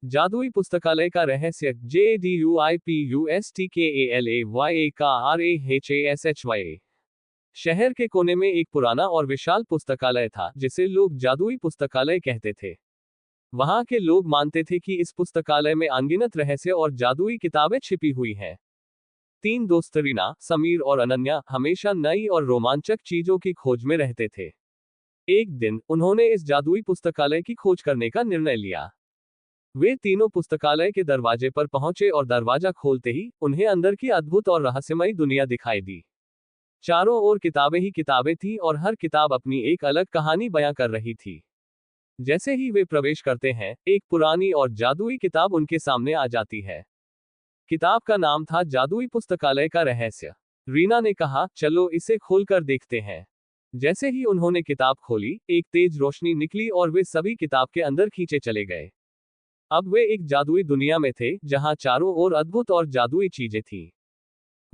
जादुई पुस्तकालय का रहस्य JADUIPUSTKALAYAKRAHASHY। शहर के कोने में एक पुराना और विशाल पुस्तकालय था जिसे लोग जादुई पुस्तकालय कहते थे। वहां के लोग मानते थे कि इस पुस्तकालय में अनगिनत रहस्य और जादुई किताबें छिपी हुई हैं। तीन दोस्त रीना, समीर और अनन्या हमेशा नई और रोमांचक चीजों की खोज में रहते थे। एक दिन उन्होंने इस जादुई पुस्तकालय की खोज करने का निर्णय लिया। वे तीनों पुस्तकालय के दरवाजे पर पहुंचे और दरवाजा खोलते ही उन्हें अंदर की अद्भुत और रहस्यमयी दुनिया दिखाई दी। चारों ओर किताबें ही किताबें थीं और हर किताब अपनी एक अलग कहानी बयां कर रही थी। जैसे ही वे प्रवेश करते हैं, एक पुरानी और जादुई किताब उनके सामने आ जाती है। किताब का नाम था जादुई पुस्तकालय का रहस्य। रीना ने कहा, चलो इसे खोलकर देखते हैं। जैसे ही उन्होंने किताब खोली, एक तेज रोशनी निकली और वे सभी किताब के अंदर खींचे चले गए। अब वे एक जादुई दुनिया में थे, जहां चारों ओर अद्भुत और जादुई चीजें थीं।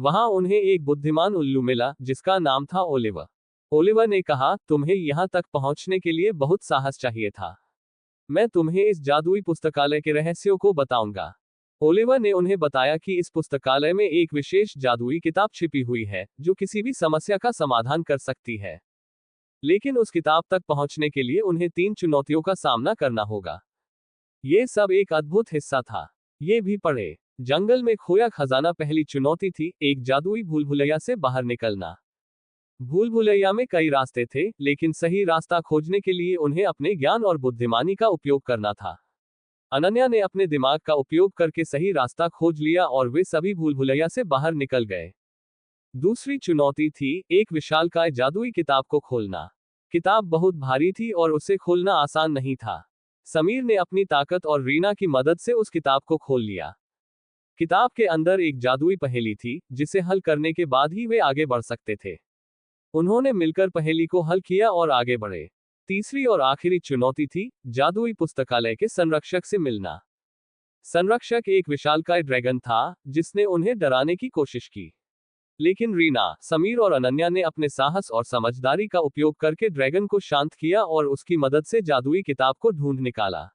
वहां उन्हें एक बुद्धिमान उल्लू मिला, जिसका नाम था ओलिवर। ओलिवर ने कहा, तुम्हें यहां तक पहुंचने के लिए बहुत साहस चाहिए था। मैं तुम्हें इस जादुई पुस्तकालय के रहस्यों को बताऊंगा। ओलिवर ने उन्हें बताया कि इस पुस्तकालय में एक विशेष जादुई किताब छिपी हुई है, जो किसी भी समस्या का समाधान कर सकती है। लेकिन उस किताब तक पहुंचने के लिए उन्हें 3 चुनौतियों का सामना करना होगा। ये सब एक अद्भुत हिस्सा था। ये भी पढ़े। जंगल में खोया खजाना पहली चुनौती थी, एक जादुई भूलभुलैया से बाहर निकलना। भूलभुलैया में कई रास्ते थे, लेकिन सही रास्ता खोजने के लिए उन्हें अपने ज्ञान और बुद्धिमानी का उपयोग करना था। अनन्या ने अपने दिमाग का उपयोग करके सही रास्ता खोज लिया और वे सभी भूलभुलैया से बाहर निकल गए। दूसरी चुनौती थी, एक विशालकाय जादुई किताब को खोलना। किताब बहुत भारी थी और उसे खोलना आसान नहीं था। समीर ने अपनी ताकत और रीना की मदद से उस किताब को खोल लिया। किताब के अंदर एक जादुई पहेली थी, जिसे हल करने के बाद ही वे आगे बढ़ सकते थे। उन्होंने मिलकर पहेली को हल किया और आगे बढ़े। तीसरी और आखिरी चुनौती थी, जादुई पुस्तकालय के संरक्षक से मिलना। संरक्षक एक विशालकाय ड्रैगन था, जिसने उन्हें डराने की कोशिश की। लेकिन रीना, समीर और अनन्या ने अपने साहस और समझदारी का उपयोग करके ड्रैगन को शांत किया और उसकी मदद से जादुई किताब को ढूंढ निकाला।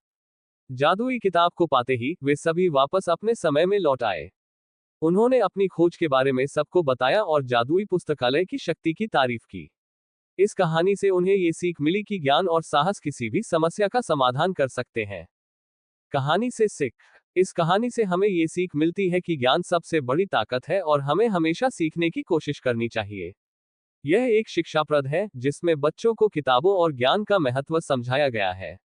जादुई किताब को पाते ही वे सभी वापस अपने समय में लौट आए। उन्होंने अपनी खोज के बारे में सबको बताया और जादुई पुस्तकालय की शक्ति की तारीफ की। इस कहानी से उन्हें ये सीख मिली कि ज्ञान और साहस किसी भी समस्या का समाधान कर सकते हैं। कहानी से सीख। इस कहानी से हमें ये सीख मिलती है कि ज्ञान सबसे बड़ी ताकत है और हमें हमेशा सीखने की कोशिश करनी चाहिए। यह एक शिक्षाप्रद है, जिसमें बच्चों को किताबों और ज्ञान का महत्व समझाया गया है।